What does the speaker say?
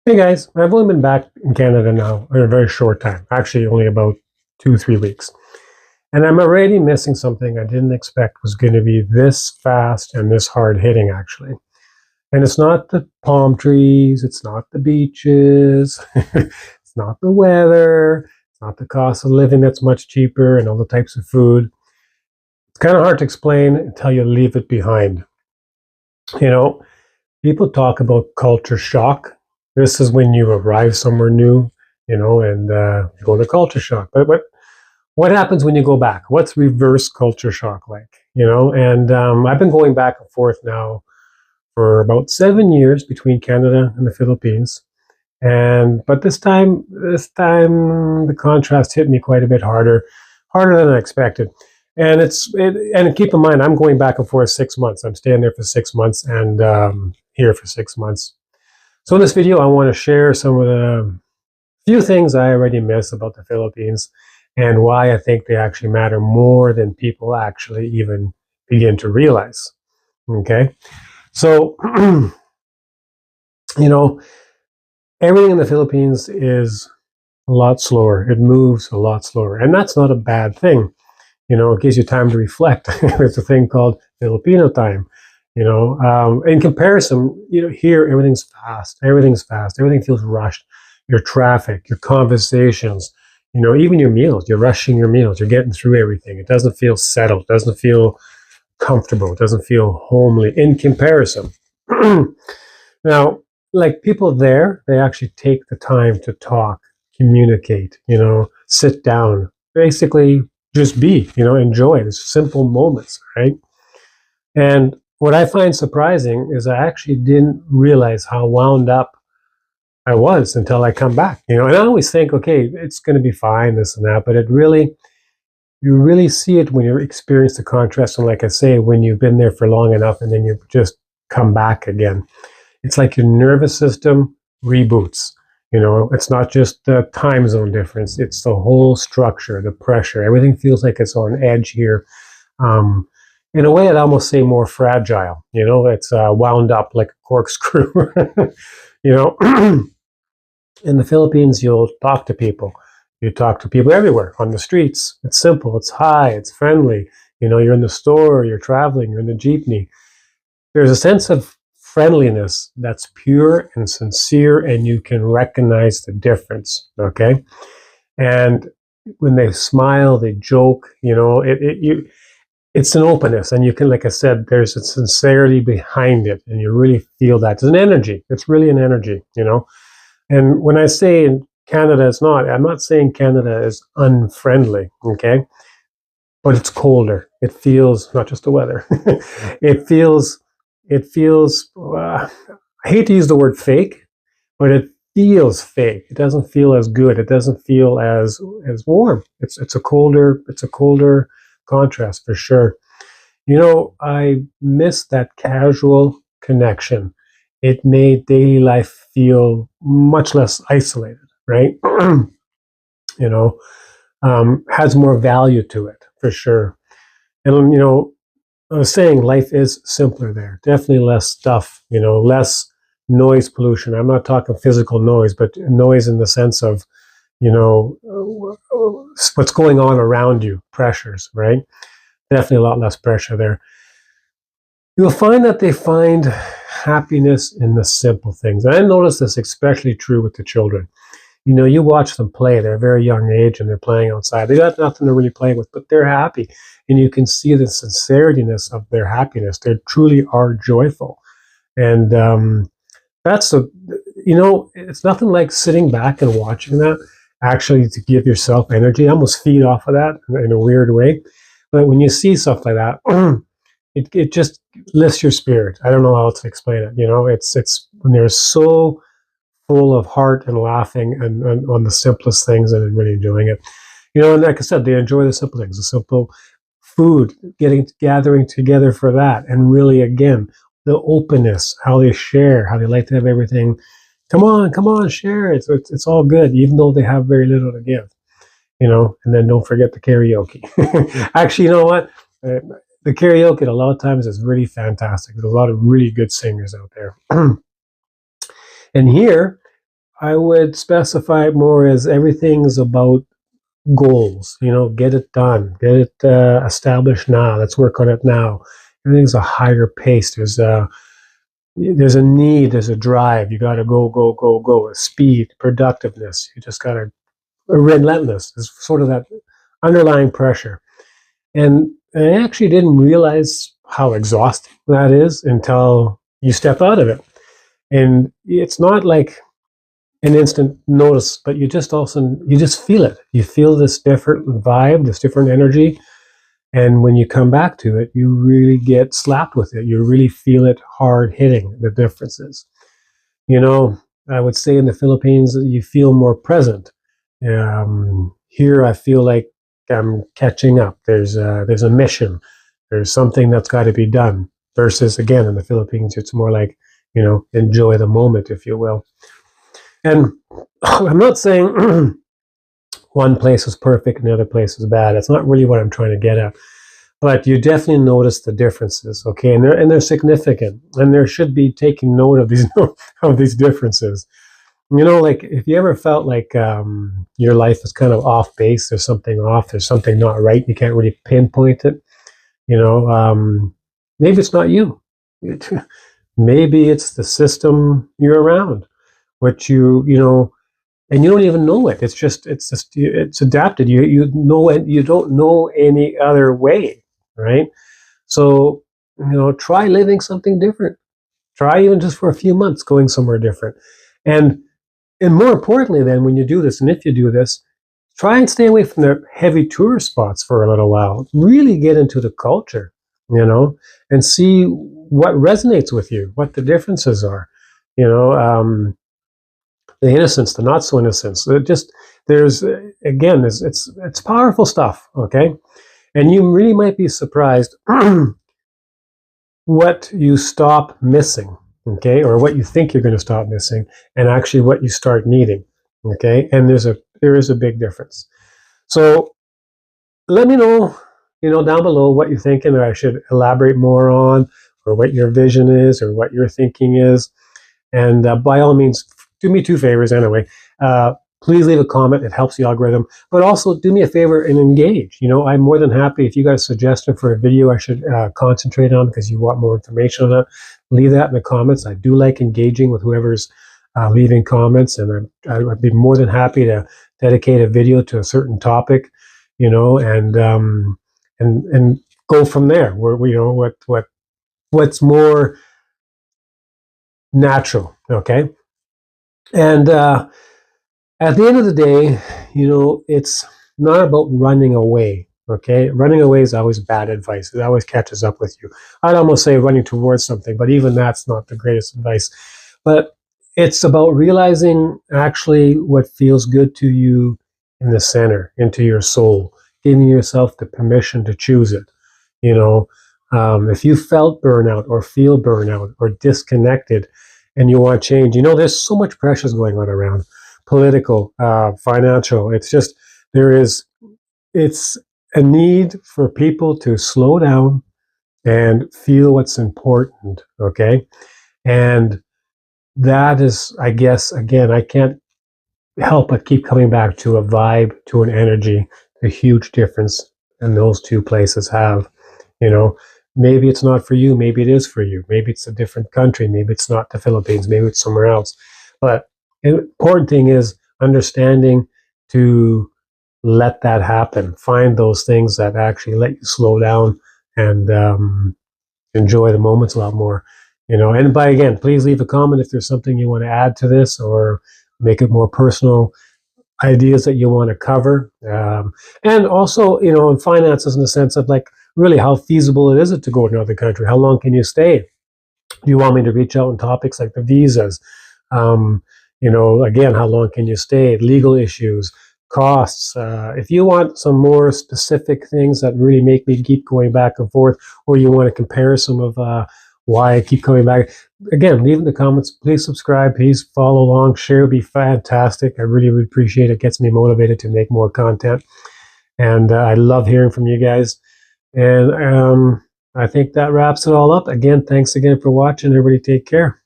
Hey guys, I've only been back in Canada now in a very short time, actually only about 2, 3 weeks. And I'm already missing something I didn't expect was going to be this fast and this hard hitting, actually. And it's not the palm trees, it's not the beaches, it's not the weather, it's not the cost of living that's much cheaper and all the types of food. It's kind of hard to explain until you leave it behind. You know, people talk about culture shock. This is when you arrive somewhere new, and you go to culture shock. But what happens when you go back? What's reverse culture shock like? And I've been going back and forth now for about 7 years between Canada and the Philippines. But this time the contrast hit me quite a bit harder than I expected. And keep in mind, I'm going back and forth 6 months. I'm staying there for 6 months and here for 6 months. So in this video, I want to share some of the few things I already miss about the Philippines and why I think they actually matter more than people actually even begin to realize. Okay, so everything in the Philippines is a lot slower. It moves a lot slower, and that's not a bad thing. It gives you time to reflect. There's a thing called Filipino time. In comparison, here everything's fast. Everything's fast. Everything feels rushed. Your traffic, your conversations, even your meals. You're rushing your meals. You're getting through everything. It doesn't feel settled. It doesn't feel comfortable. It doesn't feel homely in comparison. Now, like people there, they actually take the time to talk, communicate, sit down, basically just be, enjoy these simple moments, right? And what I find surprising is I actually didn't realize how wound up I was until I come back, and I always think, okay, it's going to be fine, this and that, but you really see it when you experience the contrast. And like I say, when you've been there for long enough and then you just come back again, it's like your nervous system reboots. It's not just the time zone difference, it's the whole structure, the pressure, everything feels like it's on edge here. In a way, I'd almost say more fragile. It's wound up like a corkscrew. In the Philippines, you'll talk to people. You talk to people everywhere on the streets. It's simple. It's hi. It's friendly. You're in the store. You're traveling. You're in the jeepney. There's a sense of friendliness that's pure and sincere, and you can recognize the difference. Okay, and when they smile, they joke. It's an openness, and you can, like I said, there's a sincerity behind it, and you really feel that. It's an energy. It's really an energy, And when I say in Canada, I'm not saying Canada is unfriendly, okay? But it's colder. It feels, not just the weather, I hate to use the word fake, but it feels fake. It doesn't feel as good. It doesn't feel as warm. It's a colder contrast for sure. I miss that casual connection. It made daily life feel much less isolated, right? Has more value to it for sure. And I was saying life is simpler there. Definitely less stuff. Less noise pollution. I'm not talking physical noise, but noise in the sense of what's going on around you, pressures, right? Definitely a lot less pressure there. You'll find that they find happiness in the simple things. And I notice this especially true with the children. You watch them play, they're a very young age and they're playing outside. They got nothing to really play with, but they're happy. And you can see the sincerityness of their happiness. They truly are joyful. And it's nothing like sitting back and watching that, actually to give yourself energy. I almost feed off of that in a weird way. But when you see stuff like that, it just lifts your spirit. I don't know how else to explain it. It's when they're so full of heart and laughing and on the simplest things and really enjoying it. And like I said, they enjoy the simple things, the simple food, gathering together for that. And really, again, the openness, how they share, how they like to have everything. Come on, share. It's all good, even though they have very little to give. And then don't forget the karaoke. Actually, you know what? The karaoke a lot of times is really fantastic. There's a lot of really good singers out there. And here, I would specify it more as everything's about goals. Get it done, get it established now. Let's work on it now. Everything's a higher pace. There's a need, there's a drive. You got to go, go, go, go. Speed, productiveness. You just got to relentless. There's sort of that underlying pressure. And I actually didn't realize how exhausting that is until you step out of it. And it's not like an instant notice, but you just feel it. You feel this different vibe, this different energy. And when you come back to it, you really get slapped with it. You really feel it hard hitting the differences. I would say in the Philippines, you feel more present. Here, I feel like I'm catching up. There's a mission. There's something that's got to be done. Versus, again, in the Philippines, it's more like, enjoy the moment, if you will. And I'm not saying one place is perfect and the other place is bad. That's not really what I'm trying to get at. But you definitely notice the differences, okay? And they're significant, and there should be taking note of these differences. Like if you ever felt like your life is kind of off base, there's something off, there's something not right, you can't really pinpoint it. Maybe it's not you. Maybe it's the system you're around, which and you don't even know it. It's just it's adapted. You know it. You don't know any other way, right? So try living something different. Try even just for a few months going somewhere different, and more importantly, then when you do this, and if you do this, try and stay away from the heavy tourist spots for a little while. Really get into the culture, and see what resonates with you, what the differences are. The innocence, the not so innocence. There's again, it's powerful stuff. Okay, and you really might be surprised what you stop missing. Okay, or what you think you're going to stop missing, and actually what you start needing. Okay, and there is a big difference. So let me know, down below what you're thinking, or I should elaborate more on, or what your vision is, or what your thinking is. And by all means, do me two favors anyway. Please leave a comment. It helps the algorithm. But also do me a favor and engage. I'm more than happy if you got a suggestion for a video I should concentrate on because you want more information on that. Leave that in the comments. I do like engaging with whoever's leaving comments, and I'd be more than happy to dedicate a video to a certain topic, and go from there. Where what's more natural, okay? And at the end of the day, it's not about running away, okay? Running away is always bad advice. It always catches up with you. I'd almost say running towards something, but even that's not the greatest advice. But it's about realizing actually what feels good to you in the center, into your soul, giving yourself the permission to choose it. If you felt burnout or feel burnout or disconnected and you want change, there's so much pressures going on around, political, financial. It's a need for people to slow down and feel what's important, okay? And that is, I guess, again, I can't help but keep coming back to a vibe, to an energy, a huge difference in those two places have. Maybe it's not for you, maybe it is for you, maybe it's a different country, maybe it's not the Philippines, maybe it's somewhere else. But the important thing is understanding to let that happen. Find those things that actually let you slow down and enjoy the moments a lot more. And again, please leave a comment if there's something you want to add to this or make it more personal, ideas that you want to cover. And also, in finances, in the sense of like, really, how feasible it is to go to another country? How long can you stay? Do you want me to reach out on topics like the visas? Again, how long can you stay? Legal issues, costs. If you want some more specific things that really make me keep going back and forth, or you want a comparison of why I keep coming back, again, leave in the comments. Please subscribe. Please follow along. Share would be fantastic. I really, really appreciate it. It gets me motivated to make more content. And I love hearing from you guys. And I think that wraps it all up. Again, thanks again for watching. Everybody take care.